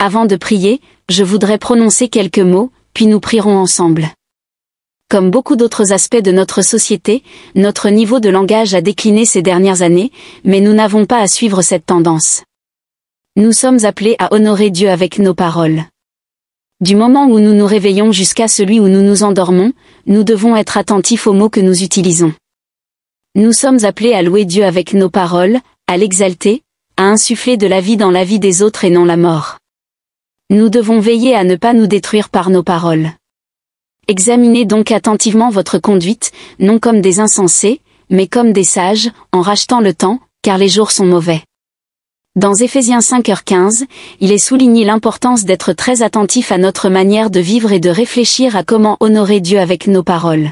Avant de prier, je voudrais prononcer quelques mots, puis nous prierons ensemble. Comme beaucoup d'autres aspects de notre société, notre niveau de langage a décliné ces dernières années, mais nous n'avons pas à suivre cette tendance. Nous sommes appelés à honorer Dieu avec nos paroles. Du moment où nous nous réveillons jusqu'à celui où nous nous endormons, nous devons être attentifs aux mots que nous utilisons. Nous sommes appelés à louer Dieu avec nos paroles, à l'exalter, à insuffler de la vie dans la vie des autres et non la mort. Nous devons veiller à ne pas nous détruire par nos paroles. Examinez donc attentivement votre conduite, non comme des insensés, mais comme des sages, en rachetant le temps, car les jours sont mauvais. Dans Éphésiens 5h15, il est souligné l'importance d'être très attentif à notre manière de vivre et de réfléchir à comment honorer Dieu avec nos paroles.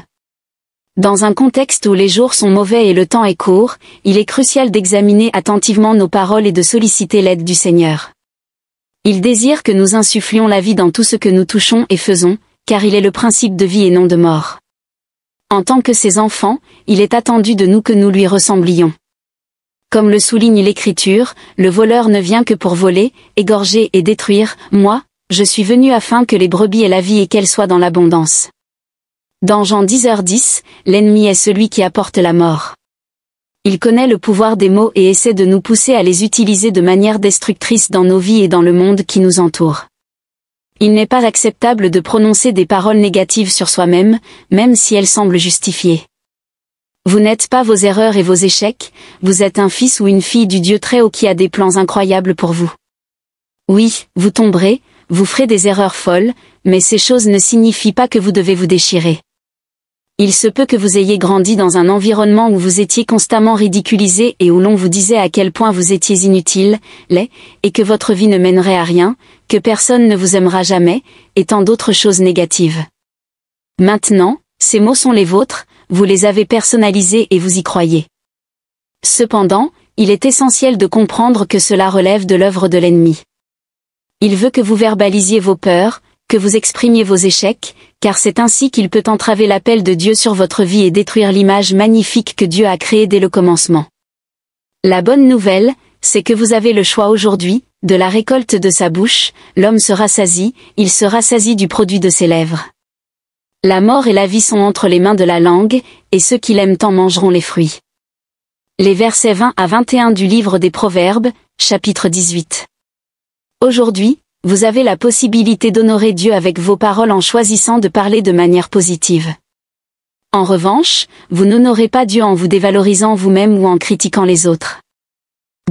Dans un contexte où les jours sont mauvais et le temps est court, il est crucial d'examiner attentivement nos paroles et de solliciter l'aide du Seigneur. Il désire que nous insufflions la vie dans tout ce que nous touchons et faisons, car il est le principe de vie et non de mort. En tant que ses enfants, il est attendu de nous que nous lui ressemblions. Comme le souligne l'Écriture, le voleur ne vient que pour voler, égorger et détruire, moi, je suis venu afin que les brebis aient la vie et qu'elles soient dans l'abondance. Dans Jean 10h10, l'ennemi est celui qui apporte la mort. Il connaît le pouvoir des mots et essaie de nous pousser à les utiliser de manière destructrice dans nos vies et dans le monde qui nous entoure. Il n'est pas acceptable de prononcer des paroles négatives sur soi-même, même si elles semblent justifiées. Vous n'êtes pas vos erreurs et vos échecs, vous êtes un fils ou une fille du Dieu très haut qui a des plans incroyables pour vous. Oui, vous tomberez, vous ferez des erreurs folles, mais ces choses ne signifient pas que vous devez vous déchirer. Il se peut que vous ayez grandi dans un environnement où vous étiez constamment ridiculisé et où l'on vous disait à quel point vous étiez inutile, laid, et que votre vie ne mènerait à rien, que personne ne vous aimera jamais, et tant d'autres choses négatives. Maintenant, ces mots sont les vôtres, vous les avez personnalisés et vous y croyez. Cependant, il est essentiel de comprendre que cela relève de l'œuvre de l'ennemi. Il veut que vous verbalisiez vos peurs, que vous exprimiez vos échecs, car c'est ainsi qu'il peut entraver l'appel de Dieu sur votre vie et détruire l'image magnifique que Dieu a créée dès le commencement. La bonne nouvelle, c'est que vous avez le choix aujourd'hui, de la récolte de sa bouche, l'homme se rassasie, il se rassasie du produit de ses lèvres. La mort et la vie sont entre les mains de la langue, et ceux qui l'aiment tant mangeront les fruits. Les versets 20 à 21 du livre des Proverbes, chapitre 18. Aujourd'hui, vous avez la possibilité d'honorer Dieu avec vos paroles en choisissant de parler de manière positive. En revanche, vous n'honorez pas Dieu en vous dévalorisant vous-même ou en critiquant les autres.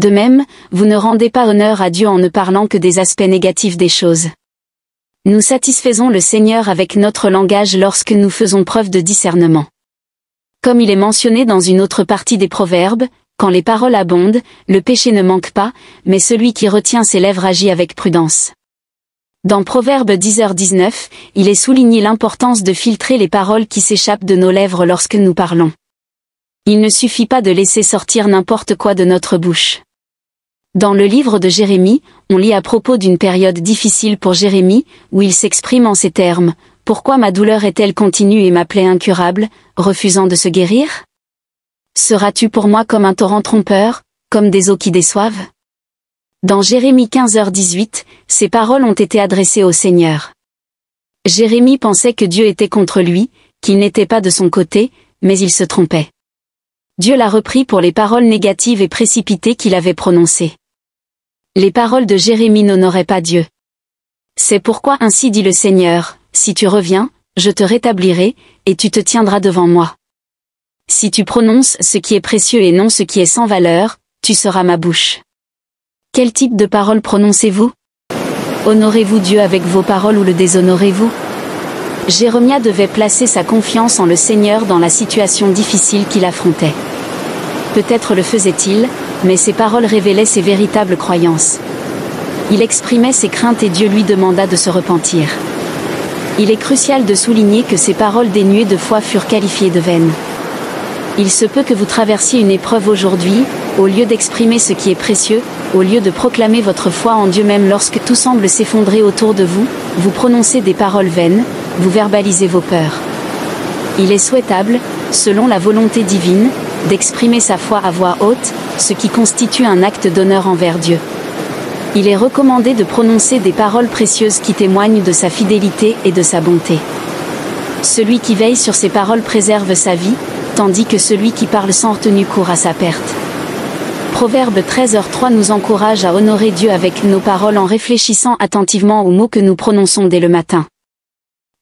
De même, vous ne rendez pas honneur à Dieu en ne parlant que des aspects négatifs des choses. Nous satisfaisons le Seigneur avec notre langage lorsque nous faisons preuve de discernement. Comme il est mentionné dans une autre partie des Proverbes, quand les paroles abondent, le péché ne manque pas, mais celui qui retient ses lèvres agit avec prudence. Dans Proverbes 10h19, il est souligné l'importance de filtrer les paroles qui s'échappent de nos lèvres lorsque nous parlons. Il ne suffit pas de laisser sortir n'importe quoi de notre bouche. Dans le livre de Jérémie, on lit à propos d'une période difficile pour Jérémie, où il s'exprime en ces termes: « Pourquoi ma douleur est-elle continue et ma plaie incurable, refusant de se guérir ? Seras-tu pour moi comme un torrent trompeur, comme des eaux qui déçoivent ?» Dans Jérémie 15h18, ces paroles ont été adressées au Seigneur. Jérémie pensait que Dieu était contre lui, qu'il n'était pas de son côté, mais il se trompait. Dieu l'a repris pour les paroles négatives et précipitées qu'il avait prononcées. Les paroles de Jérémie n'honoraient pas Dieu. C'est pourquoi ainsi dit le Seigneur: « Si tu reviens, je te rétablirai, et tu te tiendras devant moi. Si tu prononces ce qui est précieux et non ce qui est sans valeur, tu seras ma bouche. » Quel type de paroles prononcez-vous ? Honorez-vous Dieu avec vos paroles ou le déshonorez-vous ? Jérémie devait placer sa confiance en le Seigneur dans la situation difficile qu'il affrontait. Peut-être le faisait-il, mais ses paroles révélaient ses véritables croyances. Il exprimait ses craintes et Dieu lui demanda de se repentir. Il est crucial de souligner que ces paroles dénuées de foi furent qualifiées de vaines. Il se peut que vous traversiez une épreuve aujourd'hui, au lieu d'exprimer ce qui est précieux, au lieu de proclamer votre foi en Dieu même lorsque tout semble s'effondrer autour de vous, vous prononcez des paroles vaines, vous verbalisez vos peurs. Il est souhaitable, selon la volonté divine, d'exprimer sa foi à voix haute, ce qui constitue un acte d'honneur envers Dieu. Il est recommandé de prononcer des paroles précieuses qui témoignent de sa fidélité et de sa bonté. Celui qui veille sur ses paroles préserve sa vie, tandis que celui qui parle sans retenue court à sa perte. Proverbe 13h3 nous encourage à honorer Dieu avec nos paroles en réfléchissant attentivement aux mots que nous prononçons dès le matin.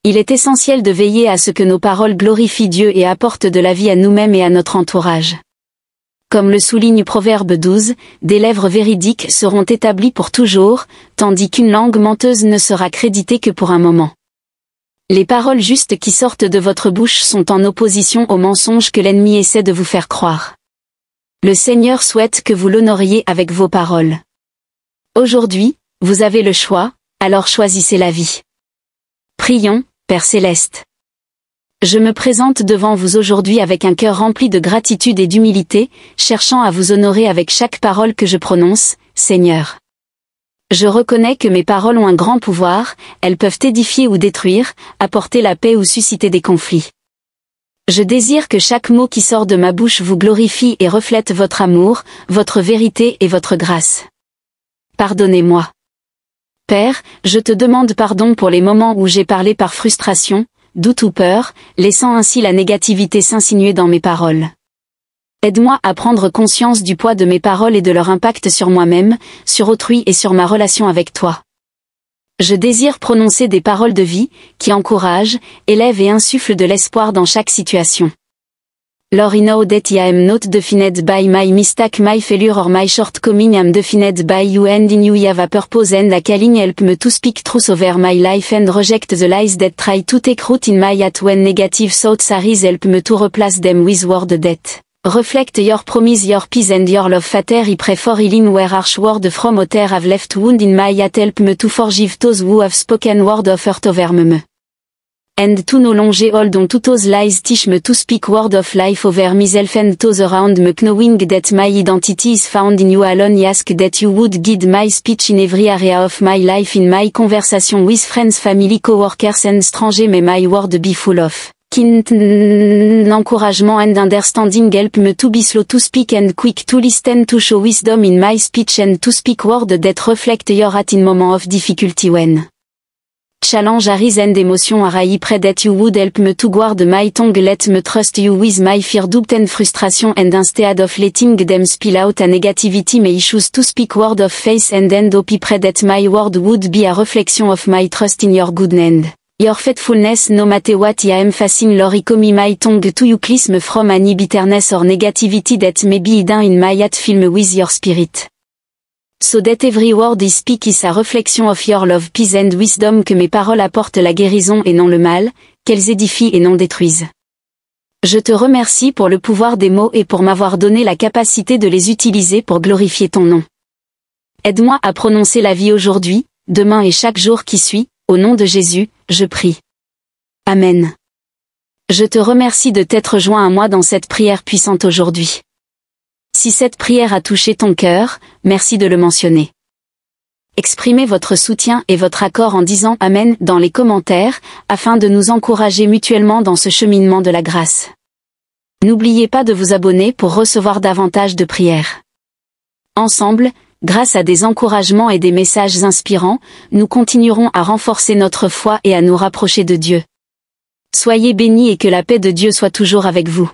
Il est essentiel de veiller à ce que nos paroles glorifient Dieu et apportent de la vie à nous-mêmes et à notre entourage. Comme le souligne Proverbe 12, des lèvres véridiques seront établies pour toujours, tandis qu'une langue menteuse ne sera créditée que pour un moment. Les paroles justes qui sortent de votre bouche sont en opposition aux mensonges que l'ennemi essaie de vous faire croire. Le Seigneur souhaite que vous l'honoriez avec vos paroles. Aujourd'hui, vous avez le choix, alors choisissez la vie. Prions, Père Céleste. Je me présente devant vous aujourd'hui avec un cœur rempli de gratitude et d'humilité, cherchant à vous honorer avec chaque parole que je prononce, Seigneur. Je reconnais que mes paroles ont un grand pouvoir, elles peuvent édifier ou détruire, apporter la paix ou susciter des conflits. Je désire que chaque mot qui sort de ma bouche vous glorifie et reflète votre amour, votre vérité et votre grâce. Pardonnez-moi. Père, je te demande pardon pour les moments où j'ai parlé par frustration, doute ou peur, laissant ainsi la négativité s'insinuer dans mes paroles. Aide-moi à prendre conscience du poids de mes paroles et de leur impact sur moi-même, sur autrui et sur ma relation avec toi. Je désire prononcer des paroles de vie, qui encouragent, élèvent et insufflent de l'espoir dans chaque situation. Lord I know that I am not defined by my mistake, my failure or my shortcoming. I am defined by you and in you I have a purpose and a calling. Help me to speak truth over my life and reject the lies that try to take root in my heart when negative thoughts arise. Help me to replace them with word that reflect your promise, your peace and your love. Father, I pray for healing where harsh word from outer have left wound in my heart. Help me to forgive those who have spoken word of hurt over me. And to no longer hold on to those lies. Teach me to speak word of life over myself and those around me, knowing that my identity is found in you alone. I ask that you would guide my speech in every area of my life, in my conversation with friends, family, co-workers and strangers. May my word be full of kind encouragement and understanding. Help me to be slow to speak and quick to listen, to show wisdom in my speech and to speak word that reflect your heart in moment of difficulty when challenge arise and emotion arise. Pray that you would help me to guard my tongue. Let me trust you with my fear, doubt and frustration, and instead of letting them spill out a negativity, may I choose to speak word of faith and hope. Pray that my word would be a reflection of my trust in your goodness. Your faithfulness, no matter what I am facing. Lord, I commit my tongue to you. Cleanse me from any bitterness or negativity that may be hidden in my heart. Fill me with your spirit, so that every word I speak is a reflection of your love, peace and wisdom. Que mes paroles apportent la guérison et non le mal, qu'elles édifient et non détruisent. Je te remercie pour le pouvoir des mots et pour m'avoir donné la capacité de les utiliser pour glorifier ton nom. Aide-moi à prononcer la vie aujourd'hui, demain et chaque jour qui suit, au nom de Jésus, je prie. Amen. Je te remercie de t'être joint à moi dans cette prière puissante aujourd'hui. Si cette prière a touché ton cœur, merci de le mentionner. Exprimez votre soutien et votre accord en disant Amen dans les commentaires, afin de nous encourager mutuellement dans ce cheminement de la grâce. N'oubliez pas de vous abonner pour recevoir davantage de prières. Ensemble, grâce à des encouragements et des messages inspirants, nous continuerons à renforcer notre foi et à nous rapprocher de Dieu. Soyez bénis et que la paix de Dieu soit toujours avec vous.